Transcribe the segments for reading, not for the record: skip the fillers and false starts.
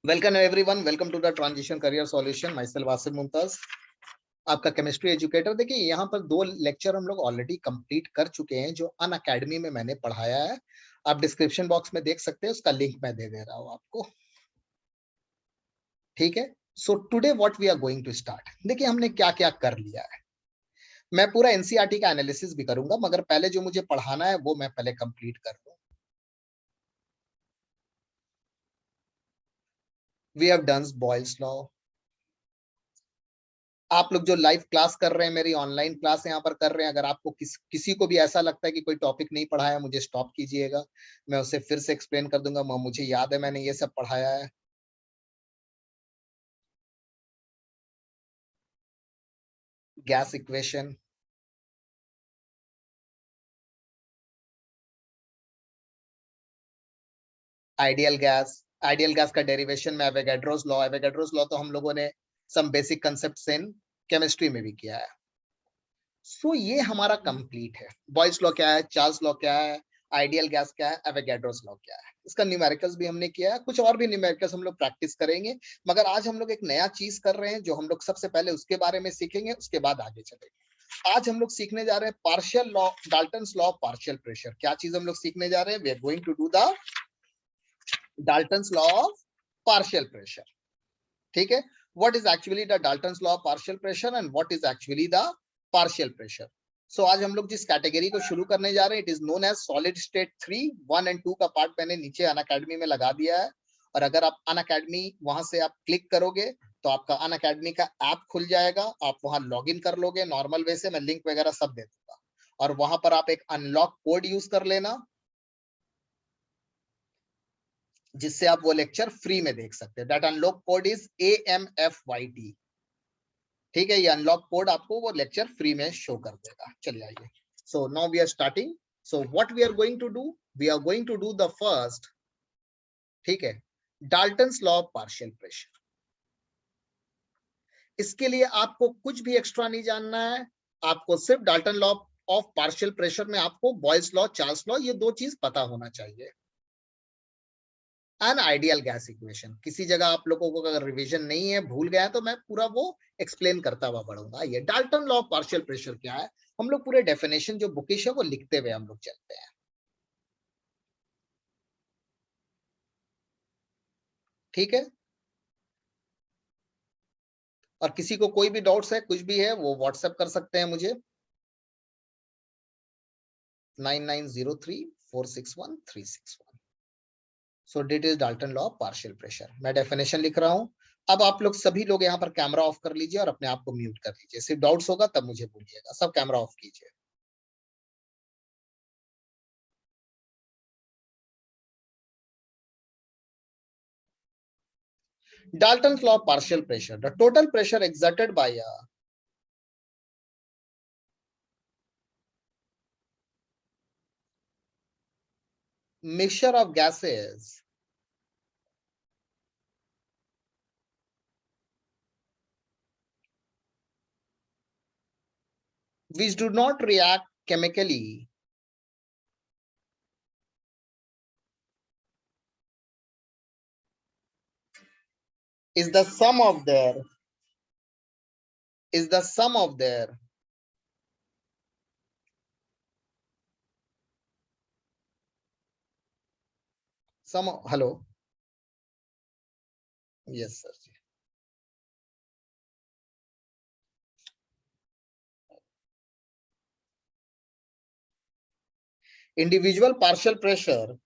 Welcome everyone, welcome to the transition career solution. Myself Wasim Mumtaz, आपका chemistry educator. देखिए, यहाँ पर 2 लेक्चर हम लोग ऑलरेडी कंप्लीट कर चुके हैं जो अन अकेडमी में मैंने पढ़ाया है। आप डिस्क्रिप्शन बॉक्स में देख सकते हैं, उसका लिंक मैं दे दे रहा हूँ आपको। ठीक है, so today what we are going to start. देखिए, हमने क्या क्या कर लिया है। मैं पूरा एनसीईआरटी का एनालिसिस भी करूंगा, मगर पहले जो मुझे पढ़ाना है वो मैं पहले कंप्लीट कर लूं। We have done Boyle's law. आप लोग जो लाइव क्लास कर रहे हैं, मेरी ऑनलाइन क्लास यहाँ पर कर रहे हैं, अगर आपको किसी को भी ऐसा लगता है कि कोई टॉपिक नहीं पढ़ाया, मुझे स्टॉप कीजिएगा, मैं उसे फिर से एक्सप्लेन कर दूंगा। मुझे याद है मैंने ये सब पढ़ाया है। गैस इक्वेशन, आइडियल गैस का डेरिवेशन में एवोगाड्रोस लॉ तो हम लोगों ने some basic concepts in chemistry में भी किया है। सो ये हमारा कंप्लीट है। बॉयल्स लॉ क्या है, चार्ल्स लॉ क्या है, आइडियल गैस क्या है, एवोगाड्रोस लॉ क्या है। इसका न्यूमेरिकल्स भी हमने किया है, कुछ और भी न्यूमेरिकल्स हम लोग प्रैक्टिस करेंगे। मगर आज हम लोग एक नया चीज कर रहे हैं जो हम लोग सबसे पहले उसके बारे में सीखेंगे, उसके बाद आगे चलेंगे। आज हम लोग सीखने जा रहे हैं partial law, Dalton's law of partial pressure. क्या चीज हम लोग सीखने जा रहे हैं? We are going to do the Dalton's law of partial pressure. ठीक है, what is actually the Dalton's law of partial pressure and what is actually the partial pressure. So आज हम लोग जिस कैटेगरी को शुरू करने जा रहे हैं, it is known as solid state 3, 1 and 2 का पार्ट मैंने नीचे अन अकेडमी में लगा दिया है। और अगर आप अन अकेडमी वहां से आप क्लिक करोगे तो आपका अन अकेडमी का ऐप खुल जाएगा। आप वहां लॉग इन कर लोगे नॉर्मल वे से, मैं लिंक वगैरह सब दे दूंगा। और वहां पर आप एक अनलॉक कोड यूज कर लेना, जिससे आप वो लेक्चर फ्री में देख सकते हैं। That unlock code is AMFYT। ठीक है, ये अनलॉक कोड आपको वो लेक्चर फ्री में शो कर देगा। चलिए आइए, so now we are starting. So what we are going to do, we are going to do the first, ठीक है, Dalton's law of partial pressure. इसके लिए आपको कुछ भी एक्स्ट्रा नहीं जानना है। आपको सिर्फ Dalton law of partial pressure में आपको बॉयल्स लॉ, चार्ल्स लॉ, ये 2 चीज पता होना चाहिए। एन आइडियल गैस इक्वेशन, किसी जगह आप लोगों को अगर रिवीजन नहीं है, भूल गया है, तो मैं पूरा वो एक्सप्लेन करता हुआ बढ़ूंगा। ये Dalton law of partial pressure क्या है, हम लोग पूरे डेफिनेशन जो बुकिश है वो लिखते हुए हम लोग चलते हैं। ठीक है, और किसी को कोई भी डाउट्स है, कुछ भी है, वो व्हाट्सएप कर सकते हैं मुझे 9903461361। So that is Dalton law of partial pressure. मैं डेफिनेशन लिख रहा हूं। अब आप लोग सभी लोग यहाँ पर कैमरा ऑफ कर लीजिए और अपने आप को म्यूट कर लीजिए। सिर्फ डाउट्स होगा तब मुझे बोलिएगा। सब कैमरा ऑफ कीजिए। Dalton's law of partial pressure. The total pressure exerted by a mixture of gases which do not react chemically is the sum of their is the sum of their hello, yes sir. Individual partial pressure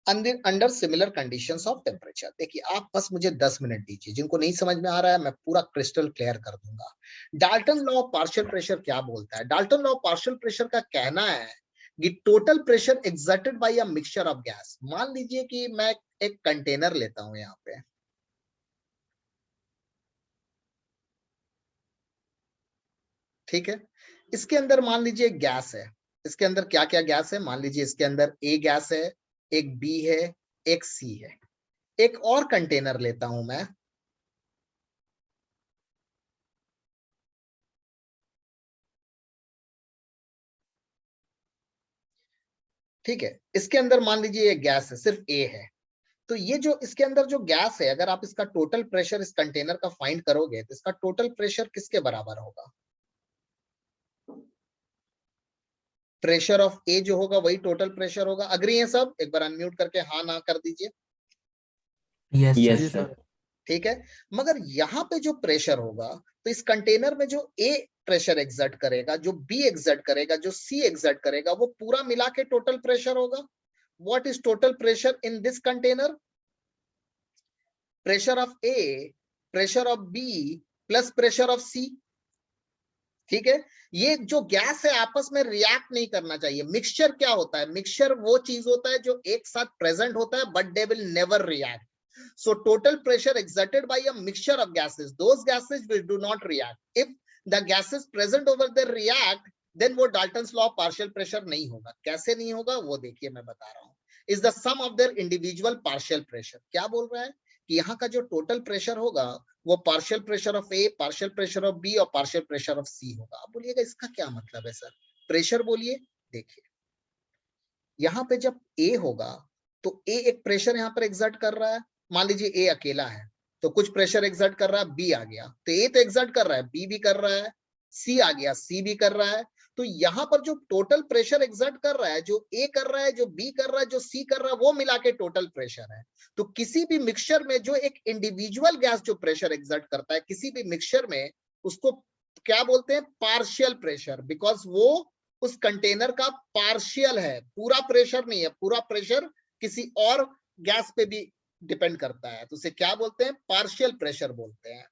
under similar conditions of temperature. देखिए, आप बस मुझे 10 minute दीजिए, जिनको नहीं समझ में आ रहा है मैं पूरा क्रिस्टल क्लियर कर दूंगा। Dalton law of partial pressure क्या बोलता है? Dalton law of partial pressure का कहना है कि total pressure exerted by a mixture of gas. मान लीजिए कि मैं एक कंटेनर लेता हूं यहाँ पे, ठीक है, इसके अंदर मान लीजिए गैस है। इसके अंदर क्या क्या गैस है? मान लीजिए इसके अंदर ए गैस है, एक बी है, एक सी है। एक और कंटेनर लेता हूं मैं, ठीक है। इसके अंदर मान लीजिए ये गैस है, सिर्फ ए है। तो ये जो इसके अंदर जो गैस है, अगर आप इसका टोटल प्रेशर इस कंटेनर का फाइंड करोगे तो इसका टोटल प्रेशर किसके बराबर होगा? प्रेशर ऑफ ए जो होगा वही टोटल प्रेशर होगा। अग्री है सब? एक बार अनम्यूट करके हाँ ना कर दीजिए। Yes yes sir. सर। ठीक है। मगर यहाँ पे जो प्रेशर होगा, तो इस कंटेनर में जो ए प्रेशर एग्जर्ट करेगा, जो बी एग्जर्ट करेगा, जो सी एग्जर्ट करेगा, वो पूरा मिला के टोटल प्रेशर होगा। What is total pressure in this container? Pressure of A, pressure of B plus pressure of C. ठीक है। ये जो गैस है आपस में रिएक्ट नहीं करना चाहिए। मिक्सचर क्या होता है? मिक्सचर वो चीज होता है जो एक साथ प्रेजेंट होता है but they will never react. So total pressure exerted by a mixture of gases, those gases will do not react. If the gases present over there react, then वो Dalton's law of partial pressure नहीं होगा। कैसे नहीं होगा वो देखिए मैं बता रहा हूँ। Is the sum of their individual partial pressure। क्या बोल रहा है कि यहाँ का जो टोटल प्रेशर होगा वो partial pressure of A, partial pressure of B और पार्शियल प्रेशर ऑफ सी होगा। आप बोलिएगा इसका क्या मतलब है सर? प्रेशर बोलिए। देखिए यहाँ पे जब ए होगा तो ए एक प्रेशर यहाँ पर एग्जर्ट कर रहा है। मान लीजिए ए अकेला है तो कुछ प्रेशर एग्जर्ट कर रहा है, बी आ गया तो ए तो एग्जर्ट कर रहा है, बी भी कर रहा है, सी आ गया, सी भी कर रहा है। तो यहाँ पर जो टोटल प्रेशर एग्जर्ट कर रहा है, जो ए कर रहा है, जो बी कर रहा है, जो सी कर रहा है, वो मिला के टोटल प्रेशर है। तो किसी भी मिक्सचर में जो एक इंडिविजुअल गैस जो प्रेशर एग्जर्ट करता है किसी भी मिक्सचर में, उसको क्या बोलते हैं? Partial pressure. बिकॉज वो उस कंटेनर का पार्शियल है, पूरा प्रेशर नहीं है। पूरा प्रेशर किसी और गैस पे भी डिपेंड करता है, तो उसे क्या बोलते हैं? पार्शियल प्रेशर बोलते हैं।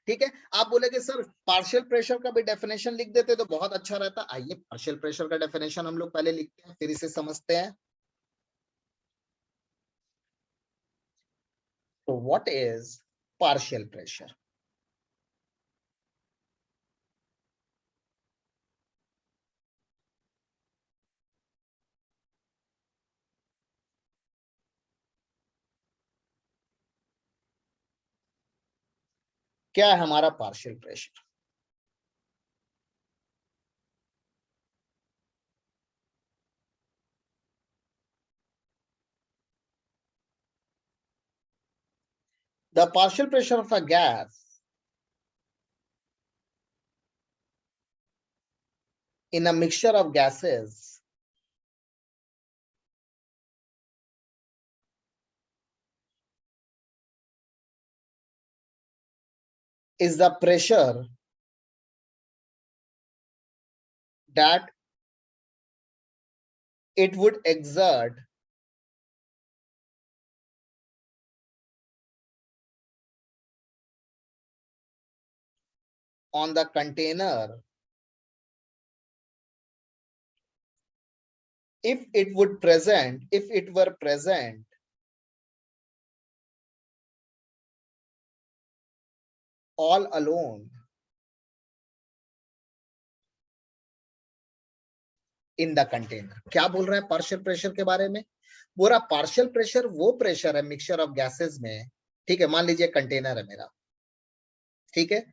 ठीक है। आप बोलेगे सर पार्शियल प्रेशर का भी डेफिनेशन लिख देते तो बहुत अच्छा रहता। आइए पार्शियल प्रेशर का डेफिनेशन हम लोग पहले लिखते हैं, फिर इसे समझते हैं। तो व्हाट इज पार्शियल प्रेशर? क्या है हमारा partial pressure? The partial pressure of a gas in a mixture of gases is the pressure that it would exert on the container if it were present all alone in the container। क्या बोल रहा है partial pressure के बारे में? बोल रहा partial pressure वो प्रेशर है मिक्सचर ऑफ गैसेस में, ठीक है। मान लीजिए कंटेनर है मेरा, ठीक है।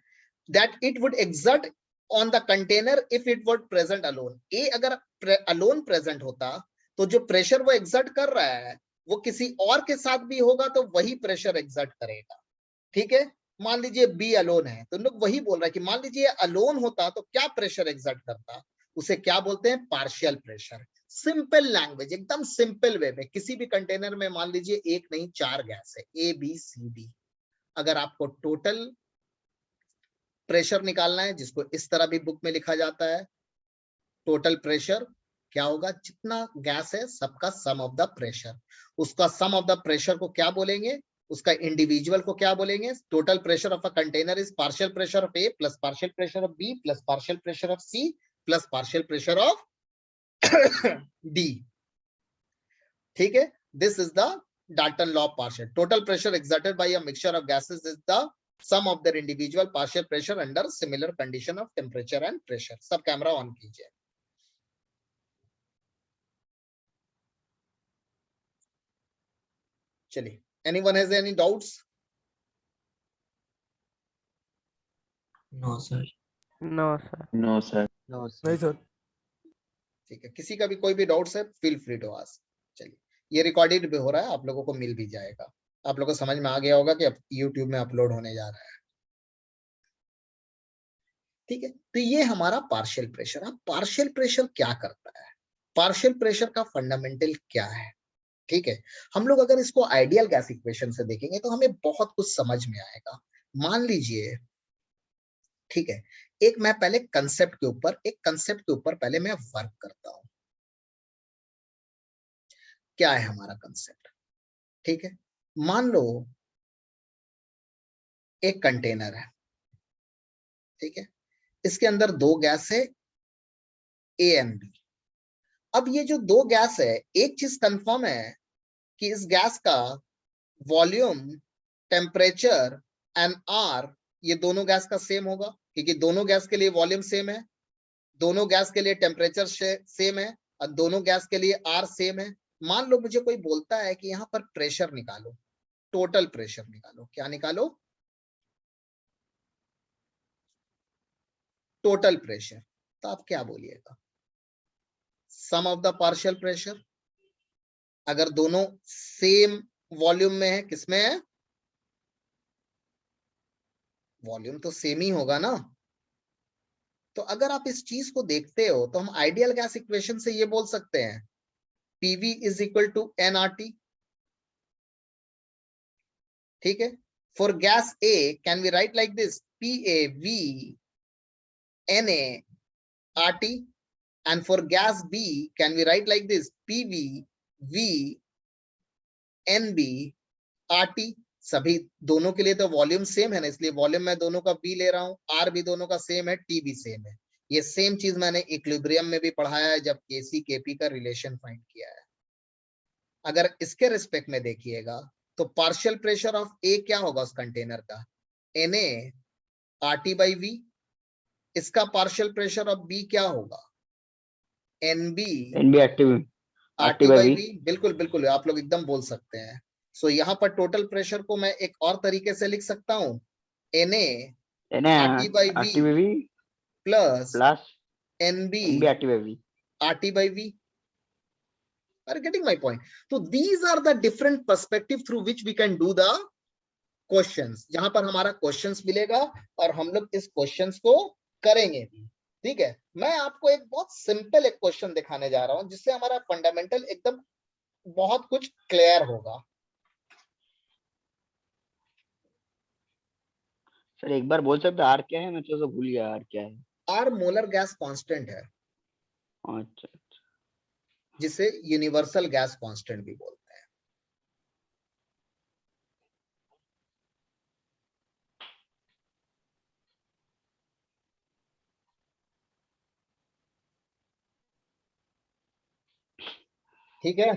that it would exert on the container if it were present alone। ए अगर alone present होता तो जो प्रेशर वो एग्जर्ट कर रहा है वो किसी और के साथ भी होगा तो वही प्रेशर एग्जर्ट करेगा। ठीक है। मान लीजिए बी अलोन है तो लोग वही बोल रहा है कि मान लीजिए अलोन होता तो क्या प्रेशर एग्जर्ट करता? उसे क्या बोलते हैं? Partial pressure. सिंपल लैंग्वेज, एकदम सिंपल वे में। किसी भी कंटेनर में मान लीजिए एक नहीं 4 गैस है, ए बी सी डी। अगर आपको टोटल प्रेशर निकालना है, जिसको इस तरह भी बुक में लिखा जाता है, टोटल प्रेशर क्या होगा? जितना गैस है सबका सम ऑफ द प्रेशर। उसका सम ऑफ द प्रेशर को क्या बोलेंगे? उसका इंडिविजुअल को क्या बोलेंगे? Total pressure of a container is partial pressure of A plus partial pressure of B plus partial pressure of C plus partial pressure of D. ठीक है। This is the Dalton law of partial। total pressure exerted by a mixture of gases is the sum of their individual partial pressure under similar condition of temperature and pressure। सब camera on कीजिए। चलिए, anyone has any doubts? No, sir. No sir. No sir. No नहीं sir. Sir. ठीक है, किसी का भी कोई भी डाउट्स है फील फ्री टू आस्क। चलिए, ये रिकॉर्डेड भी हो रहा है, आप लोगों को मिल भी जाएगा। आप लोगों को समझ में आ गया होगा कि अब यूट्यूब में अपलोड होने जा रहा है। ठीक है, तो ये हमारा पार्शियल प्रेशर। अब पार्शियल प्रेशर क्या करता है, पार्शियल प्रेशर का फंडामेंटल क्या है? ठीक है, हम लोग अगर इसको आइडियल गैस इक्वेशन से देखेंगे तो हमें बहुत कुछ समझ में आएगा। मान लीजिए, ठीक है, एक मैं पहले कंसेप्ट के ऊपर पहले मैं वर्क करता हूं। क्या है हमारा कंसेप्ट? ठीक है, मान लो एक कंटेनर है, ठीक है, इसके अंदर दो गैस है, ए एंड बी। अब ये जो दो गैस है, एक चीज कंफर्म है कि इस गैस का वॉल्यूम, टेम्परेचर एंड आर, ये दोनों गैस का सेम होगा, क्योंकि दोनों गैस के लिए वॉल्यूम सेम है, दोनों गैस के लिए टेम्परेचर सेम है, और दोनों गैस के लिए आर सेम है। मान लो मुझे कोई बोलता है कि यहाँ पर प्रेशर निकालो, टोटल प्रेशर निकालो। क्या निकालो? Total pressure. तो आप क्या बोलिएगा? सम ऑफ द पार्शियल प्रेशर। अगर दोनों सेम वॉल्यूम में है, किसमें है? वॉल्यूम तो सेम ही होगा ना। तो अगर आप इस चीज को देखते हो तो हम आइडियल गैस इक्वेशन से ये बोल सकते हैं, PV is equal to nRT। ठीक है, for gas A can we write like this, PAV NaRT, and for gas B can we write like this, PVV NbRT। सभी दोनों के लिए तो वॉल्यूम सेम है ना, इसलिए वॉल्यूम मैं दोनों का B ले रहा हूं, R भी दोनों का सेम है, T भी सेम है। ये सेम चीज मैंने इक्विलिब्रियम में भी पढ़ाया है जब Kc Kp का रिलेशन फाइंड किया है। अगर इसके रिस्पेक्ट में देखिएगा तो पार्शियल प्रेशर ऑफ ए क्या होगा उस कंटेनर का, Na/RT/V। इसका पार्शियल प्रेशर ऑफ बी क्या होगा, NB/RT/V। बिल्कुल बिल्कुल, आप लोग एकदम बोल सकते हैं। सो यहाँ पर टोटल प्रेशर को मैं एक और तरीके से लिख सकता हूँ, Na/RT/V plus NB/RT/V। Are you getting my point? So these are the different perspective through which we can do the questions। यहाँ पर हमारा क्वेश्चंस मिलेगा और हम लोग इस क्वेश्चंस को करेंगे भी। ठीक है, मैं आपको एक बहुत सिंपल एक क्वेश्चन दिखाने जा रहा हूं जिससे हमारा फंडामेंटल एकदम बहुत कुछ क्लियर होगा। सर एक बार बोल सकते आर क्या है? मैं तो भूल गया आर क्या है। आर मोलर गैस कांस्टेंट है। अच्छा, जिसे यूनिवर्सल गैस कांस्टेंट भी बोलते हैं। ठीक है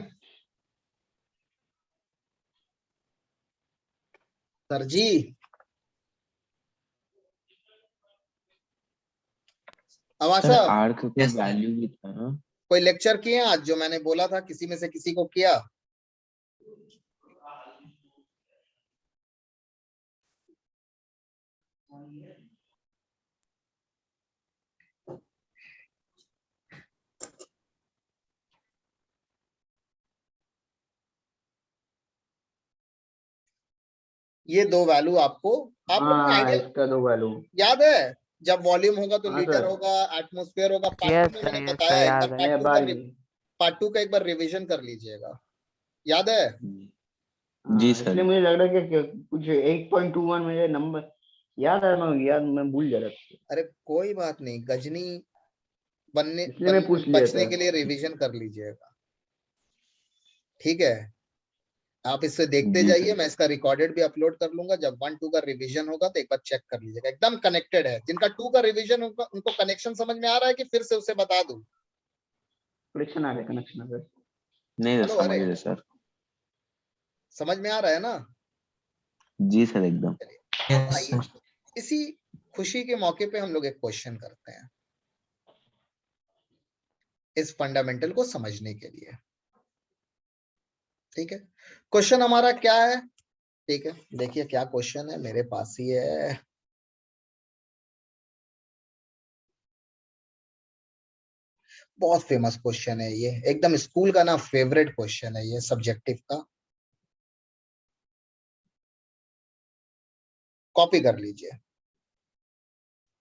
सर जी, आवाज सर आर का कोई Yes, sir. वैल्यू भी था ना? कोई लेक्चर किए आज जो मैंने बोला था, किसी में से किसी को किया? ये दो वैल्यू आपको, आप लोगों ने आइडियल इसका दो वैल्यू याद है? जब वॉल्यूम होगा तो हाँ, लीटर सर। होगा, एटमॉस्फेयर होगा। पार्ट यस 2 में सर, मैंने यस बताया, सर, एक याद बार है। पार्ट 2 का एक बार रिवीजन कर लीजिएगा। याद है? जी सर। इसलिए मुझे लग रहा है कि कुछ 8.21 मुझे नंबर याद है, मैं भूल जा रहा था। अरे कोई बात नहीं, गजनी इसलिए मैं पूछ लिया बचने था। के लिए रिवीजन कर लीजिएगा। ठीक है, आप इससे देखते जी जाइए, सर। मैं इसका रिकॉर्डेड भी अपलोड कर लूंगा। जब 1-2 का रिवीजन होगा तो एक बार चेक कर लीजिएगा, एकदम कनेक्टेड है। जिनका 2 का रिवीजन होगा उनको कनेक्शन समझ में आ रहा है कि फिर से उसे बता दूं? कनेक्शन आ रहा है। नहीं सर, हेलो, समझ अरे रहे सर। समझ में आ रहा है ना? जी सर एकदम। Yes, आइए, sir. इसी खुशी के मौके पे हम लोग एक क्वेश्चन करते हैं इस फंडामेंटल को समझने के लिए। ठीक है, क्वेश्चन हमारा क्या है? ठीक है, देखिए क्या क्वेश्चन है, मेरे पास ही है। बहुत फेमस क्वेश्चन है ये, एकदम स्कूल का ना फेवरेट क्वेश्चन है ये, सब्जेक्टिव का। कॉपी कर लीजिए।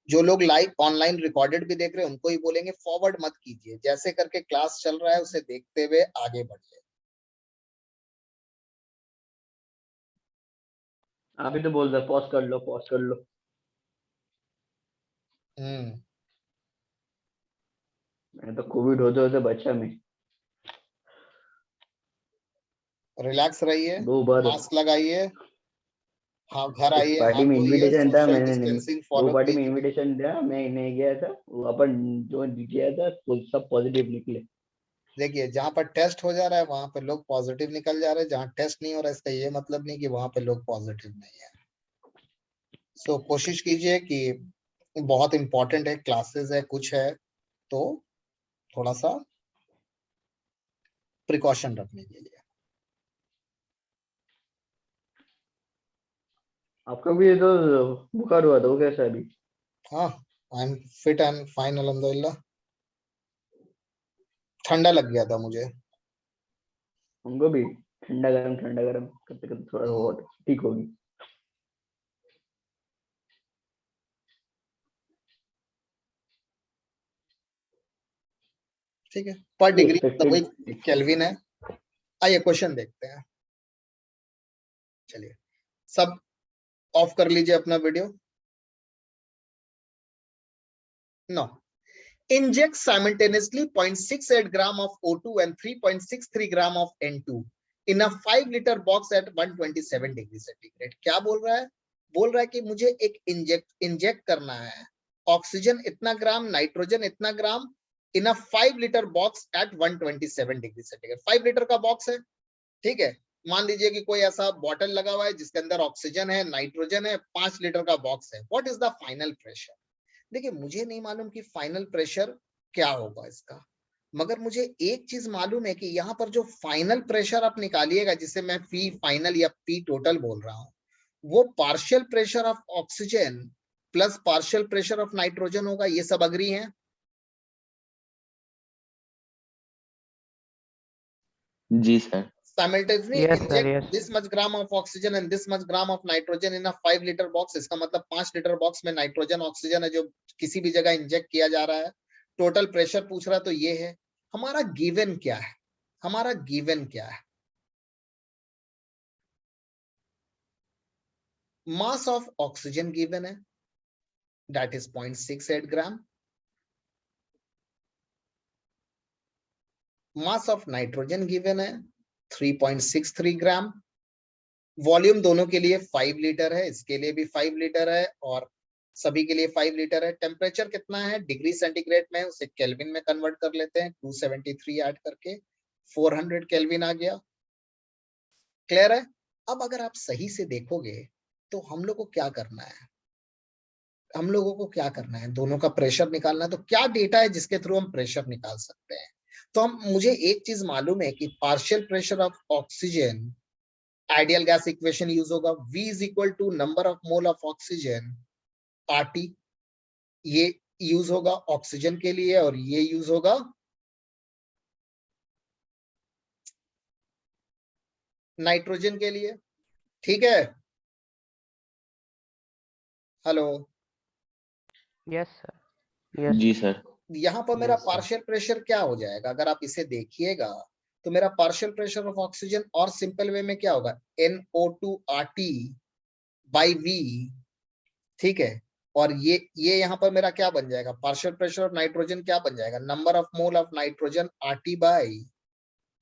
जो लोग लाइव ऑनलाइन रिकॉर्डेड भी देख रहे हैं उनको ही बोलेंगे फॉरवर्ड मत कीजिए, जैसे करके क्लास चल रहा है उसे देखते हुए आगे बढ़िए। अभी तो बोल रहे पॉज कर लो, पॉज कर लो। मैं तो कोविड होते होते बचा मैं। रिलैक्स रहिए, 2 बार मास्क लगाइए, हाँ घर एक आइए, पार्टी हाथ में धोइए, इनविटेशन था, सोशल मैंने नहीं, डिस्टेंसिंग 2 फॉलो पार्टी में कीजिए। इनविटेशन था, मैं नहीं गया था। वो अपन जो गया था वो सब पॉजिटिव निकले। देखिए जहां पर टेस्ट हो जा रहा है वहां पे लोग पॉजिटिव निकल जा रहे हैं, जहां टेस्ट नहीं हो रहा है इसका ये मतलब नहीं कि वहां पे लोग पॉजिटिव नहीं है। सो कोशिश कीजिए कि, बहुत इंपॉर्टेंट है, क्लासेस है, कुछ है, तो थोड़ा सा प्रिकॉशन रखने के लिए। आपका भी तो बुखार हुआ था, वो कैसा है अभी? हाँ, I am fit and fine अल्हम्दुलिल्लाह। ठंडा लग गया था मुझे। हमको भी ठंडा गरम करते करते थोड़ा बहुत ठीक होगी। ठीक है, पर ये डिग्री मतलब एक्सपेक्टेड। वही केल्विन है। आइए क्वेश्चन देखते हैं। चलिए, सब ऑफ कर लीजिए अपना video. No, inject simultaneously 0.68 gram of O2 and 3.63 gram of N2 in a 5 liter box at 127 degree centigrade. क्या बोल रहा है? बोल रहा है कि मुझे एक इंजेक्ट करना है, ऑक्सीजन इतना ग्राम, नाइट्रोजन इतना ग्राम, इन अ 5 litre box eight 127 degree centigrade. 5 litre का बॉक्स है, ठीक है। मान लीजिए कि कोई ऐसा बॉटल लगा हुआ है जिसके अंदर ऑक्सीजन है, नाइट्रोजन है, 5 लीटर का बॉक्स है। What is the final pressure? देखिए मुझे नहीं मालूम कि फाइनल प्रेशर क्या होगा इसका, मगर मुझे एक चीज मालूम है कि यहाँ पर जो फाइनल प्रेशर आप निकालिएगा, जिसे मैं पी फाइनल या पी टोटल बोल रहा हूँ, वो partial pressure of oxygen plus partial pressure of nitrogen होगा। ये सब अग्री हैं? जी sir. Simultaneously Yes, sir. inject Yes. this much gram of oxygen and this much gram of nitrogen in a 5 liter box। इसका मतलब 5 litre box में nitrogen oxygen है जो किसी भी जगह इंजेक्ट किया जा रहा है। टोटल प्रेशर पूछ रहा है, तो ये है हमारा गिवन। क्या है हमारा गिवन? क्या है? मास ऑफ ऑक्सीजन गिवन है, that is 0.68 gram. Mass of nitrogen given है 3.63 ग्राम। वॉल्यूम दोनों के लिए 5 लीटर है, इसके लिए भी 5 लीटर है और सभी के लिए 5 लीटर है। टेम्परेचर कितना है डिग्री सेंटीग्रेड में, उसे केल्विन में कन्वर्ट कर लेते हैं, 273 ऐड करके 400 केल्विन आ गया। क्लियर है? अब अगर आप सही से देखोगे तो हम लोग को क्या करना है, हम लोगों को क्या करना है, दोनों का प्रेशर निकालना है। तो क्या डेटा है जिसके थ्रू हम प्रेशर निकाल सकते हैं? तो हम, मुझे एक चीज मालूम है कि partial pressure of oxygen, ideal gas equation use होगा, V is equal to number of mole of oxygen RT। ये यूज होगा ऑक्सीजन के लिए और ये यूज होगा नाइट्रोजन के लिए। ठीक है, हेलो? Yes, sir. Yes. जी सर। यहाँ पर मेरा Yes, sir. पार्शियल प्रेशर क्या हो जाएगा? अगर आप इसे देखिएगा तो मेरा पार्शियल प्रेशर ऑफ ऑक्सीजन और सिंपल वे में क्या होगा, NO2 RT बाई V। ठीक है, और ये यहाँ पर मेरा क्या बन जाएगा, पार्शियल प्रेशर ऑफ नाइट्रोजन क्या बन जाएगा, number of mole of nitrogen RT by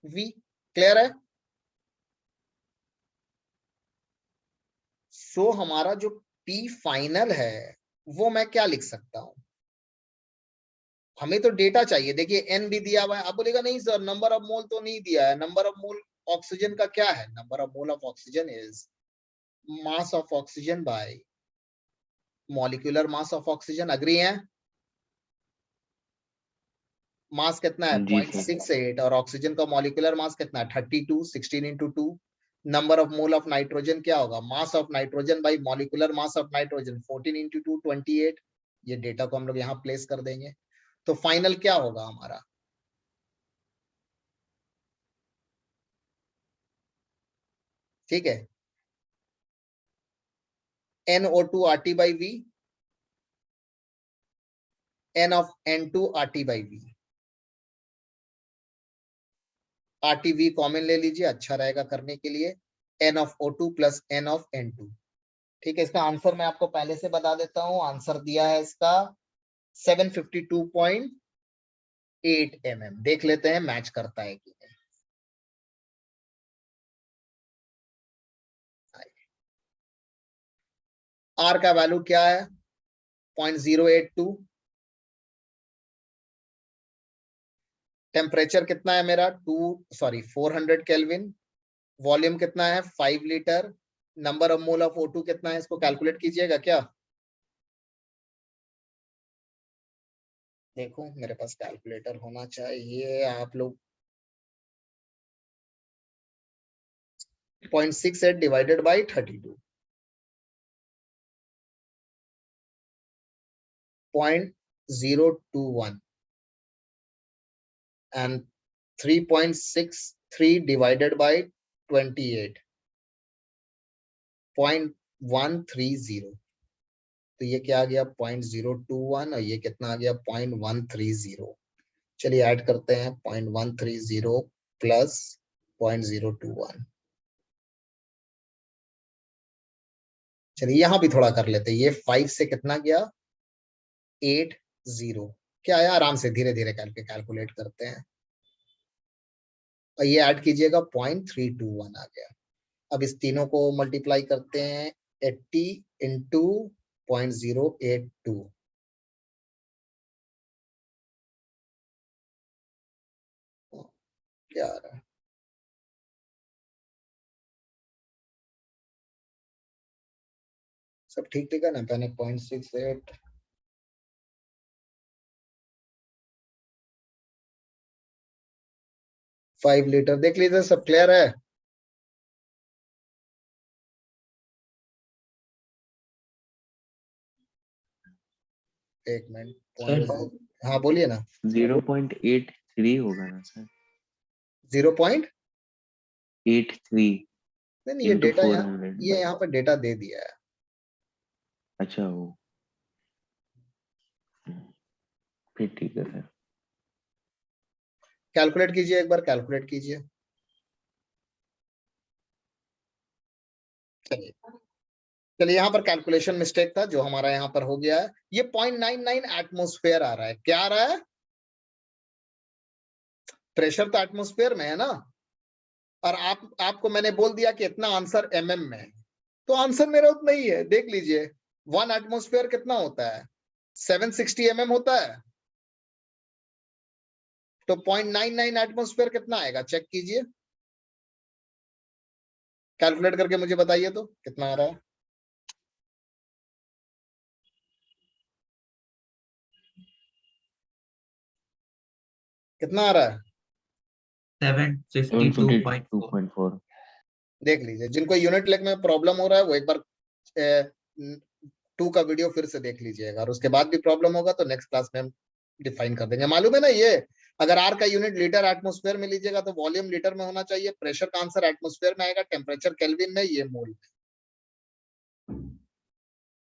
V। Clear है? सो हमारा जो P फाइनल है वो मैं क्या लिख सकता हूं? हमें तो डेटा चाहिए। देखिए N भी दिया हुआ है, आप बोलेगा नहीं सर नंबर ऑफ मोल तो नहीं दिया है। नंबर ऑफ मोल ऑक्सीजन का क्या है? Number of mole of oxygen is mass of oxygen by molecular mass of oxygen. Agree है? मास कितना है जी, 0.68 और ऑक्सीजन का मॉलिक्यूलर मास कितना है 32, 16 into 2। Number of mole of nitrogen क्या होगा, mass of nitrogen by molecular mass of nitrogen 14 into 2 28। ये डेटा को हम लोग यहाँ प्लेस कर देंगे, तो फाइनल क्या होगा हमारा, ठीक है, NO2 RT by V, N of N2 RT by V। RTV common ले लीजिए, अच्छा रहेगा करने के लिए, N of O2 plus N of N2। ठीक है, इसका आंसर मैं आपको पहले से बता देता हूं, आंसर दिया है इसका 752.8 mm। देख लेते हैं मैच करता है कि नहीं। R का वैल्यू क्या है 0.082। टेम्परेचर कितना है मेरा 400 केल्विन। वॉल्यूम कितना है 5 litre. Number of mole of O2 कितना है, इसको कैलकुलेट कीजिएगा क्या। देखो मेरे पास कैलकुलेटर होना चाहिए, आप लोग 0.68 divided by 32, 0.021 and 3.63 divided by 28, 0.130। तो ये क्या आ गया 0.021 और ये कितना आ गया 0.130। चलिए ऐड करते हैं 0.130 प्लस 0.021। चलिए यहां भी थोड़ा कर लेते हैं, ये 5 से कितना गया 80। क्या आया, आराम से धीरे धीरे करके कैलकुलेट करते हैं, और ये ऐड कीजिएगा 0.321 आ गया। अब इस तीनों को मल्टीप्लाई करते हैं 80 इंटू 0.082। क्या आ रहा है, सब ठीक ठीक है ना, पहले 0.68 5 लीटर देख लीजिए, सब क्लियर है। एक मिनट, सर हाँ बोलिए ना। 0.83 होगा ना सर, 0.83 नहीं, ये इंटू डेटा यहाँ, 400। ये यहाँ पर डेटा दे दिया है। अच्छा वो, फिर ठीक है सर। कैलकुलेट कीजिए, एक बार कैलकुलेट कीजिए। चलिए चलिए, यहाँ पर कैलकुलेशन मिस्टेक था जो हमारा यहाँ पर हो गया है। ये 0.99 एटमोस्फेयर आ रहा है, क्या आ रहा है, प्रेशर तो एटमोस्फेयर में है ना, और आपको मैंने बोल दिया कि इतना आंसर mm में है, तो आंसर मेरा उतना ही है। देख लीजिए 1 एटमोस्फेयर कितना होता है 760 mm होता है, तो 0.99 एटमोस्फेयर कितना आएगा, चेक कीजिए, कैलकुलेट करके मुझे बताइए तो कितना आ रहा है। कितना आ रहा है 752.4। 752.4। देख लीजिए, जिनको यूनिट लेग में प्रॉब्लम हो रहा है वो एक बार 2 का वीडियो फिर से देख लीजिएगा, और उसके बाद भी प्रॉब्लम होगा तो नेक्स्ट क्लास में हम डिफाइन कर देंगे। मालूम है ना, ये अगर आर का यूनिट लीटर एटमोस्फेयर में लीजिएगा तो वॉल्यूम लीटर में होना चाहिए, प्रेशर का आंसर एटमोस्फेयर में आएगा, टेम्परेचर केल्विन में, ये मोल में।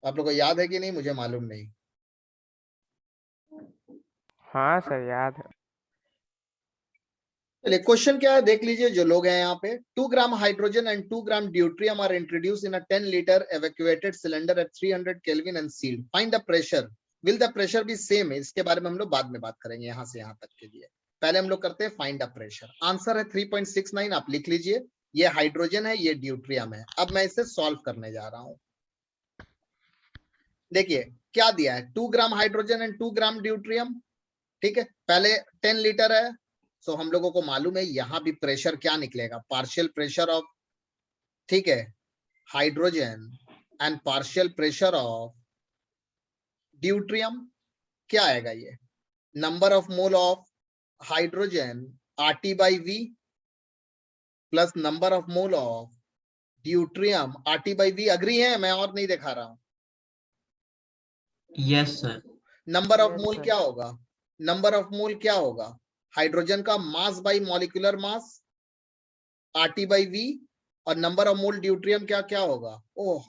आप लोगों को याद है कि नहीं, मुझे मालूम नहीं। हाँ सर याद है। चलिए क्वेश्चन क्या है देख लीजिए, जो लोग हैं यहाँ पे, 2 gram hydrogen and 2 gram deuterium are introduce in a 10 litre evacuated cylinder at 300 Kelvin and sealed. Find the pressure. Will the pressure be same? इसके बारे में हम लोग बाद में बात करेंगे, यहाँ से यहाँ तक के लिए पहले हम लोग करते हैं फाइंड द प्रेशर। आंसर है 3.69, आप लिख लीजिए, ये हाइड्रोजन है, ये ड्यूट्रियम है। अब मैं इसे सॉल्व करने जा रहा हूँ। देखिए क्या दिया है, 2 gram hydrogen and 2 gram deuterium, ठीक है, पहले 10 लीटर है, सो हम लोगों को मालूम है यहां भी प्रेशर क्या निकलेगा, पार्शियल प्रेशर ऑफ, ठीक है, hydrogen and partial pressure of deuterium. क्या आएगा ये, number of mole of hydrogen RT by V plus number of mole of deuterium RT by V। Agree है? मैं और नहीं दिखा रहा हूं। Yes, sir. Number of Yes, mole sir. क्या होगा? नंबर ऑफ मोल क्या होगा? हाइड्रोजन का mass by molecular mass RT by V, और नंबर ऑफ मोल ड्यूट्रियम क्या क्या होगा? ओह,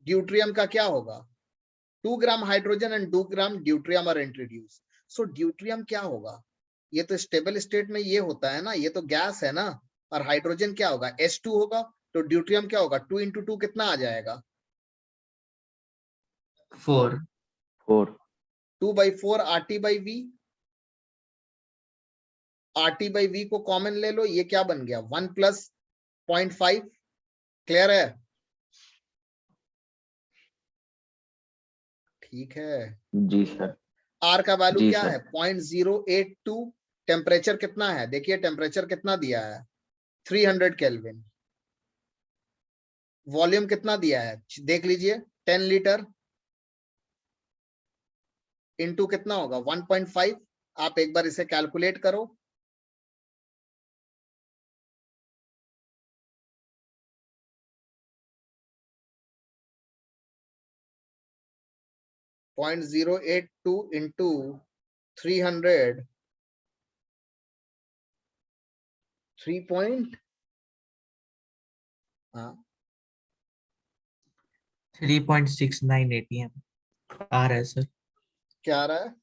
ड्यूट्रियम का क्या होगा? 2 gram hydrogen and 2 gram deuterium are introduce. So deuterium क्या होगा? ये तो स्टेबल स्टेट में ये होता है ना, ये तो गैस है ना। और हाइड्रोजन क्या होगा? H2 होगा। तो ड्यूट्रियम क्या होगा? 2 into 2 कितना आ जाएगा? 4. 4 2 by 4 RT by V। RT by V को कॉमन ले लो, ये क्या बन गया? 1 plus 0.5। क्लियर है? ठीक है। जी सर। R का वैल्यू जी क्या सर। है? 0.082। टेम्परेचर कितना है? देखिए टेम्परेचर कितना दिया है? 300 केल्विन। वॉल्यूम कितना दिया है? देख लीजिए, 10 लीटर इंटू कितना होगा? 1.5। आप एक बार इसे कैलकुलेट करो। पॉइंट 082 इंटू 300, 3 पॉइंट, हाँ 3.69 ATM आ रहा है सर। क्या आ रहा है?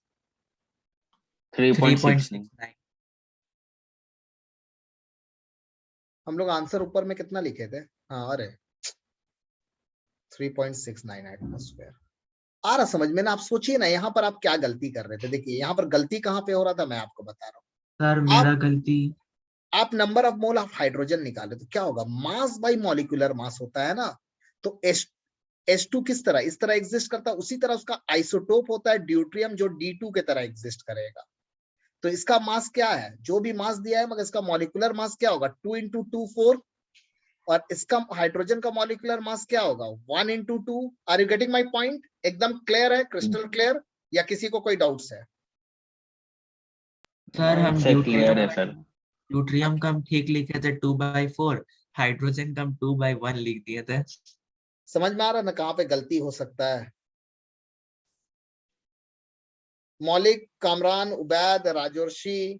3.69 3.69. हम लोग आंसर ऊपर में कितना लिखे थे? हाँ, अरे 3.69 एटमॉस्फेयर आ रहा समझ में ना। आप सोचिए ना, यहाँ पर आप क्या गलती कर रहे थे। देखिए यहाँ पर गलती कहाँ पे हो रहा था, मैं आपको बता रहा हूँ। सर मेरा गलती। आप number of mole of hydrogen निकाले तो क्या होगा? मास बाई मॉलिक्यूलर मास होता है ना। तो H2 किस तरह, इस तरह एग्जिस्ट करता है, उसी तरह उसका आइसोटोप होता है ड्यूट्रियम, जो D2 के तरह एग्जिस्ट करेगा। तो इसका मास क्या है? जो भी मास दिया है, मगर इसका मॉलिक्यूलर मास क्या होगा? 2 into 2 4। और इसका हाइड्रोजन का मॉलिक्यूलर मास क्या होगा? 1 into 2। Are you getting my point? एकदम क्लियर है, क्रिस्टल क्लियर, या किसी को कोई डाउट्स है? सर हम सर क्लियर है सर। ड्यूट्रियम का हम ठीक लिखे थे 2/4, हाइड्रोजन का हम 2/1 लिख दिए थे। समझ में आ रहा है ना कहाँ पे गलती हो सकता है? मौलिक, कामरान, उबैद, राजर्षि,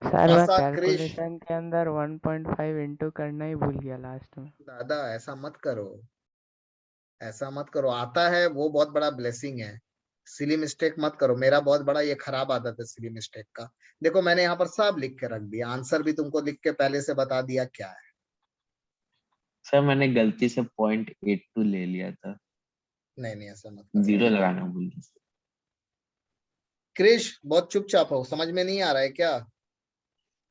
सर मैं आशा, क्रिश। कैलकुलेशन के अंदर 1.5 इंटू करना ही भूल गया लास्ट में। दादा ऐसा मत करो, ऐसा मत करो। आता है वो बहुत बड़ा ब्लेसिंग है। सिली मिस्टेक मत करो। मेरा बहुत बड़ा ये खराब आदत है सिली मिस्टेक का। देखो मैंने यहाँ पर सब लिख के रख दिया, आंसर भी तुमको लिख के पहले से बता दिया क्या है। सर मैंने गलती से 0.82 ले लिया था, नहीं नहीं, ऐसा मत करो। 0 लगाना भूल गया। क्रिश बहुत चुपचाप हो, समझ में नहीं आ रहा है क्या?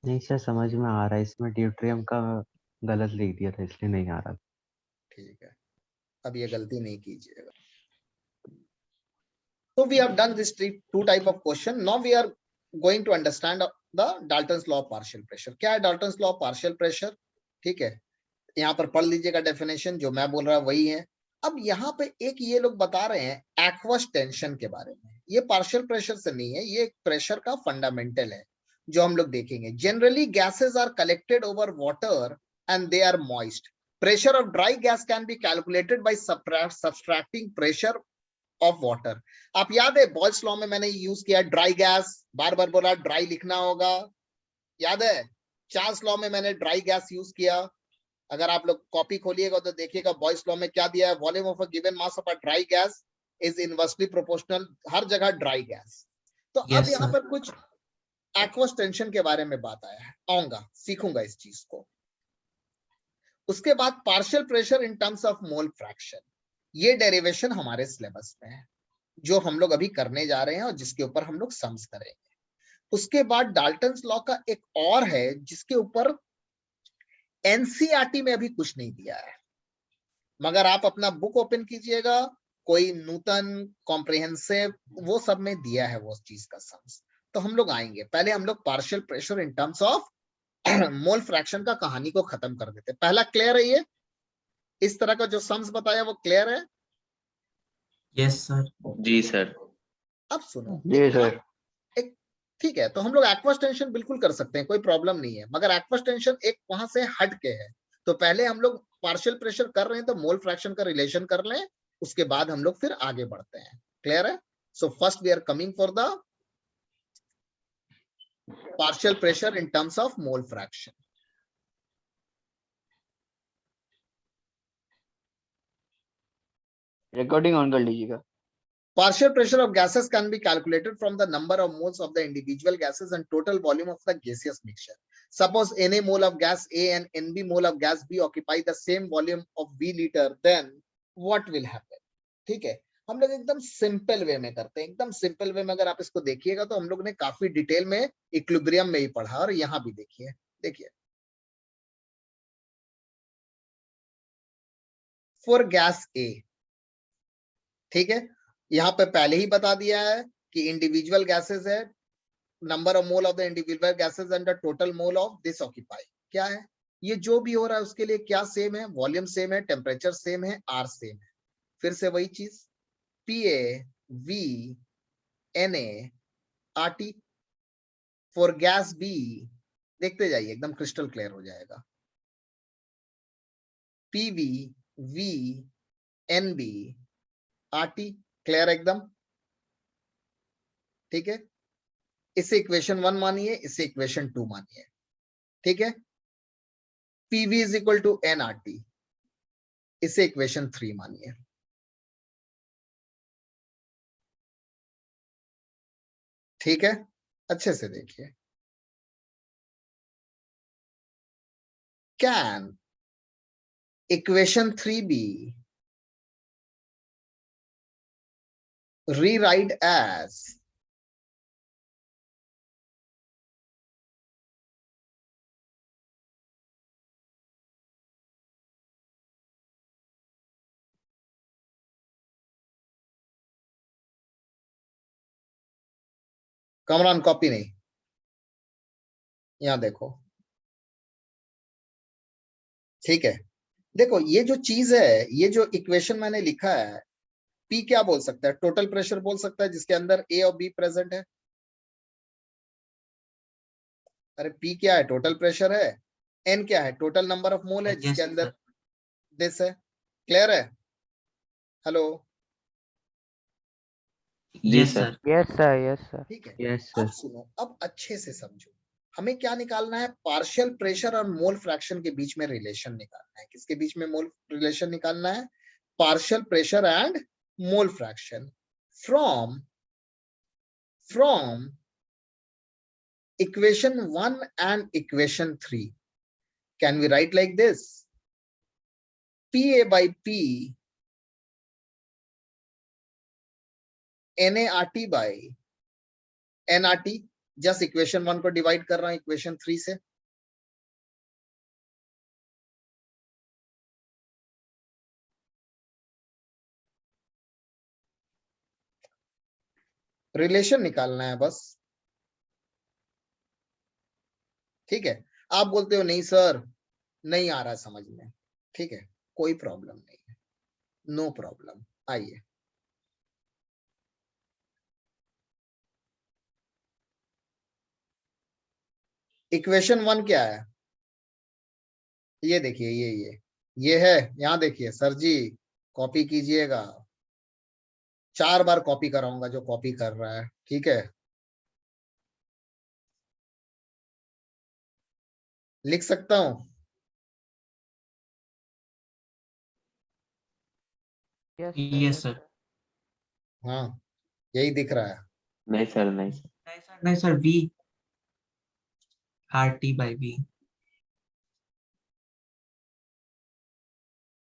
नहीं सर, समझ में आ रहा है। इसमें ड्यूट्रियम का गलत लिख दिया था, इसलिए नहीं आ रहा। ठीक है, अब ये गलती नहीं कीजिएगा। So we have done this two type of question. Now we are going to understand the Dalton's law of partial pressure. क्या है Dalton's law of partial pressure? ठीक है, यहाँ पर पढ़ लीजिएगा डेफिनेशन, जो मैं बोल रहा वही है। अब यहाँ पे एक ये लोग बता रहे हैं एक्वस टेंशन के बारे में। ये पार्शियल प्रेशर से नहीं है, ये प्रेशर का फंडामेंटल है जो हम लोग देखेंगे। Generally gases are collected over water and they are moist. Pressure of dry gas can be calculated by subtracting pressure of water. आप याद है बॉयल्स लॉ में मैंने यूज किया ड्राई गैस, बार बार बोला ड्राई लिखना होगा, याद है? चार्ल्स लॉ में मैंने ड्राई गैस यूज किया। अगर आप लोग कॉपी खोलिएगा तो देखिएगा बॉयल्स लॉ में क्या दिया है, volume of a given mass of a dry gas is inversely proportional, हर जगह ड्राई गैस। तो अब Yes, यहाँ sir. पर कुछ एक्वस टेंशन के बारे में बात आया है, आऊंगा सीखूंगा इस चीज को। उसके बाद partial pressure in terms of mole fraction, ये डेरिवेशन हमारे सिलेबस में है जो हम लोग अभी करने जा रहे हैं और जिसके ऊपर हम लोग सम्स करेंगे। उसके बाद डाल्टन्स लॉ का एक और है जिसके ऊपर एनसीईआरटी में अभी कुछ नहीं दिया है, मगर आप अपना बुक ओपन कीजिएगा, कोई नूतन कॉम्प्रिहेंसिव वो सब में दिया है वो चीज का सम्स। तो हम लोग आएंगे, पहले हम लोग partial pressure in terms of mole fraction का कहानी को खत्म कर देते। पहला क्लियर है? ये इस तरह का जो सम्स बताया वो क्लियर है? Yes, sir. जी सर। अब सुनो, जी सर। ठीक है, तो हम लोग एक्वस टेंशन बिल्कुल कर सकते हैं, कोई प्रॉब्लम नहीं है, मगर एक्वस टेंशन एक वहां से हट के है। तो पहले हम लोग पार्शियल प्रेशर कर रहे हैं तो मोल फ्रैक्शन का रिलेशन कर लें, उसके बाद हम लोग फिर आगे बढ़ते हैं। क्लियर है? So first we are coming for the partial pressure in terms of mole fraction. Recording on कर लीजिएगा। Partial pressure of gases can be calculated from the number of moles of the individual gases and total volume of the gaseous mixture. Suppose Na mole of gas A and Nb mole of gas B occupy the same volume of V liter, then what will happen? ठीक है, हम लोग एकदम simple way में करते हैं, एकदम simple way में। अगर आप इसको देखिएगा तो हम लोग ने काफी डिटेल में इक्विलिब्रियम में ही पढ़ा, और यहाँ भी देखिए, देखिए फॉर गैस ए, ठीक है, यहाँ पे पहले ही बता दिया है कि इंडिविजुअल गैसेस है, number of mole of the individual gases and the total mole of this occupy. क्या है ये जो भी हो रहा है उसके लिए क्या सेम है? वॉल्यूम सेम है, टेम्परेचर सेम है, आर सेम है। फिर से वही चीज, P A V N A R T. For gas B देखते जाइए, एकदम क्रिस्टल क्लियर हो जाएगा। P V V N B R T, clear एकदम, ठीक है। इसे इक्वेशन 1 मानिए, इसे इक्वेशन 2 मानिए, ठीक है। PV is equal to N R T, इसे इक्वेशन 3 मानिए, ठीक है। अच्छे से देखिए, can equation 3 be rewrite as Kamran copy नहीं, यहां देखो, ठीक है। देखो ये जो चीज है, ये जो इक्वेशन मैंने लिखा है, पी क्या बोल सकता है? टोटल प्रेशर बोल सकता है जिसके अंदर ए और बी प्रेजेंट है। अरे पी क्या है? टोटल प्रेशर है। एन क्या है? टोटल नंबर ऑफ मोल है Yes, जिसके अंदर sir. दिस है। क्लियर है? Hello, Yes, sir. sir. Yes sir, yes sir. ठीक है। यस अब सर। सुनो, अब अच्छे से समझो, हमें क्या निकालना है? पार्शियल प्रेशर और मोल फ्रैक्शन के बीच में रिलेशन निकालना है। किसके बीच में मोल रिलेशन निकालना है? Partial pressure and mole fraction from equation 1 and equation 3. Can we write like this? PA by P NART by NRT, just equation 1 को डिवाइड कर रहा हूं equation 3 से। रिलेशन निकालना है बस, ठीक है। आप बोलते हो नहीं सर, नहीं आ रहा समझ में, ठीक है, कोई प्रॉब्लम नहीं है, नो प्रॉब्लम। आइए, इक्वेशन 1 क्या है? ये देखिए, ये है। यहां देखिए सर जी, कॉपी कीजिएगा, 4 बार कॉपी कराऊंगा जो कॉपी कर रहा है, ठीक है। लिख सकता हूं? Yes, sir. हाँ, यही दिख रहा है। नहीं सर, नहीं सर। नहीं sir, नहीं sir. V RT by V.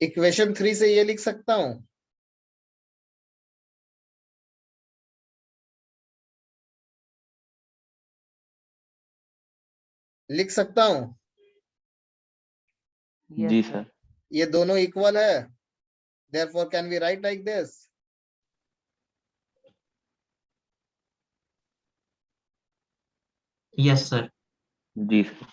Equation 3 से ये लिख सकता हूं? लिख सकता हूं? जी सर। ये दोनों इक्वल है, therefore can we write like this? Yes, sir. जी सर।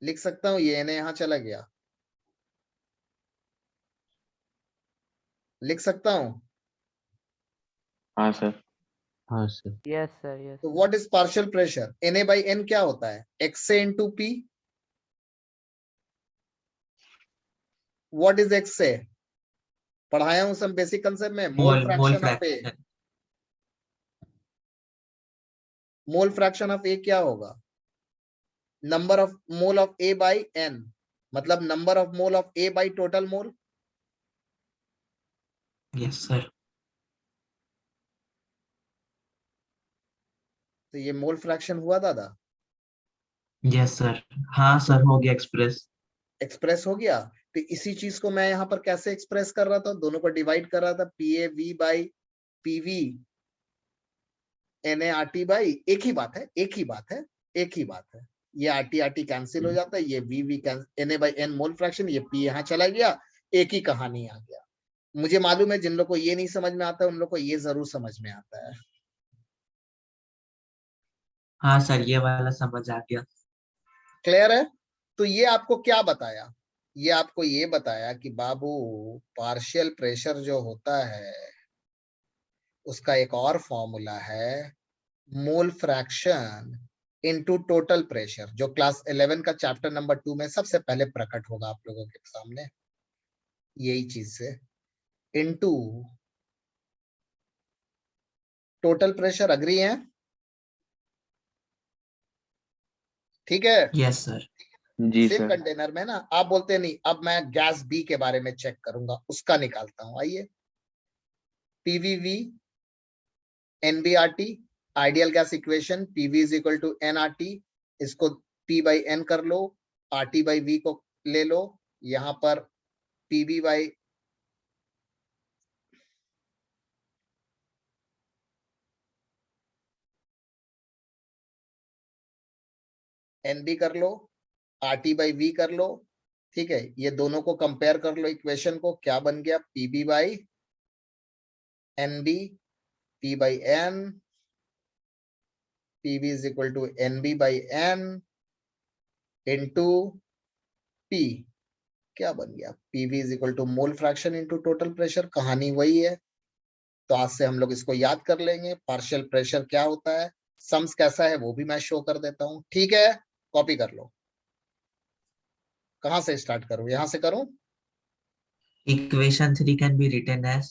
लिख सकता हूं? ये ना यहाँ चला गया, लिख सकता हूँ? हाँ सर। हाँ सर। यस सर, यस तो what is partial pressure? Na by n क्या होता है? XA into P. What is XA? पढ़ाया हूं सब बेसिक कंसेप्ट में। Mole mole fraction of A. Fraction. Mole fraction of A क्या होगा? Number of mole of A by N, मतलब number of mole of A by total mole. Yes sir. तो ये mole fraction हुआ दादा? Yes sir. हाँ sir, हो गया एक्सप्रेस। एक्सप्रेस हो गया। तो इसी चीज को मैं यहाँ पर कैसे एक्सप्रेस कर रहा था? दोनों को डिवाइड कर रहा था, PAV by PV NART by, एक ही बात है, एक ही बात है, एक ही बात है। ये RT कैंसिल हो जाता है, ये VV NA by N mole fraction, ये P यहाँ चला गया, एक ही कहानी आ गया। मुझे मालूम है जिन लोग को ये नहीं समझ में आता है उन लोग को ये जरूर समझ में आता है। हाँ सर, ये वाला समझ आ गया। क्लियर है? तो ये आपको क्या बताया? ये आपको ये बताया कि बाबू पार्शियल प्रेशर जो होता है उसका एक और फॉर्मूला है, mole fraction into total pressure, जो क्लास 11 का चैप्टर नंबर 2 में सबसे पहले प्रकट होगा आप लोगों के सामने, यही चीज से, इनटू टोटल प्रेशर। अग्री है? ठीक है? Yes sir. जी सेम सर। कंटेनर में ना, आप बोलते नहीं अब मैं गैस बी के बारे में चेक करूंगा, उसका निकालता हूं। आइए, PVV NBRT ideal gas equation, PV is equal to NRT, इसको P बाई N कर लो, RT बाई V को ले लो, यहां पर PV बाई NB कर लो, RT बाई V कर लो। ठीक है, ये दोनों को कंपेयर कर लो, इक्वेशन को, क्या बन गया? PB by NB, P by N, PV is equal to NB by N into P। क्या बन गया? PV is equal to mole fraction into total pressure. कहानी वही है। तो आज से हम लोग इसको याद कर लेंगे, पार्शियल प्रेशर क्या होता है, सम्स कैसा है वो भी मैं शो कर देता हूं। ठीक है, कॉपी कर लो। कहां से स्टार्ट करूं? यहां से करूं? Equation 3 can be written as,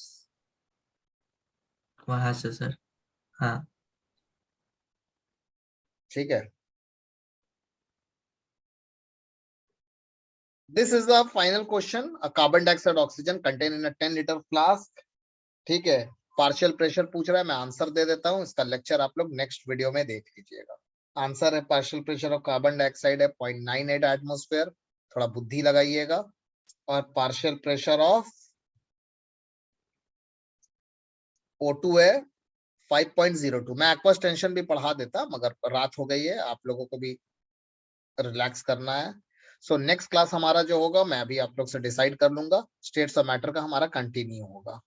वहां से सर। हाँ। ठीक है, this is the final question. A carbon dioxide oxygen contain in a 10 litre flask. ठीक है, पार्शियल प्रेशर पूछ रहा है, मैं आंसर दे देता हूं। इसका लेक्चर आप लोग नेक्स्ट वीडियो में देख लीजिएगा। आंसर है partial pressure of carbon dioxide है 0.98 एटमॉस्फेयर, थोड़ा बुद्धि लगाइएगा। और पार्शियल प्रेशर ऑफ O2 है 5.02। मैं एक्वस टेंशन भी पढ़ा देता, मगर रात हो गई है, आप लोगों को भी रिलैक्स करना है। सो नेक्स्ट क्लास हमारा जो होगा मैं अभी आप लोग से डिसाइड कर लूंगा, स्टेट्स ऑफ मैटर का हमारा कंटिन्यू होगा।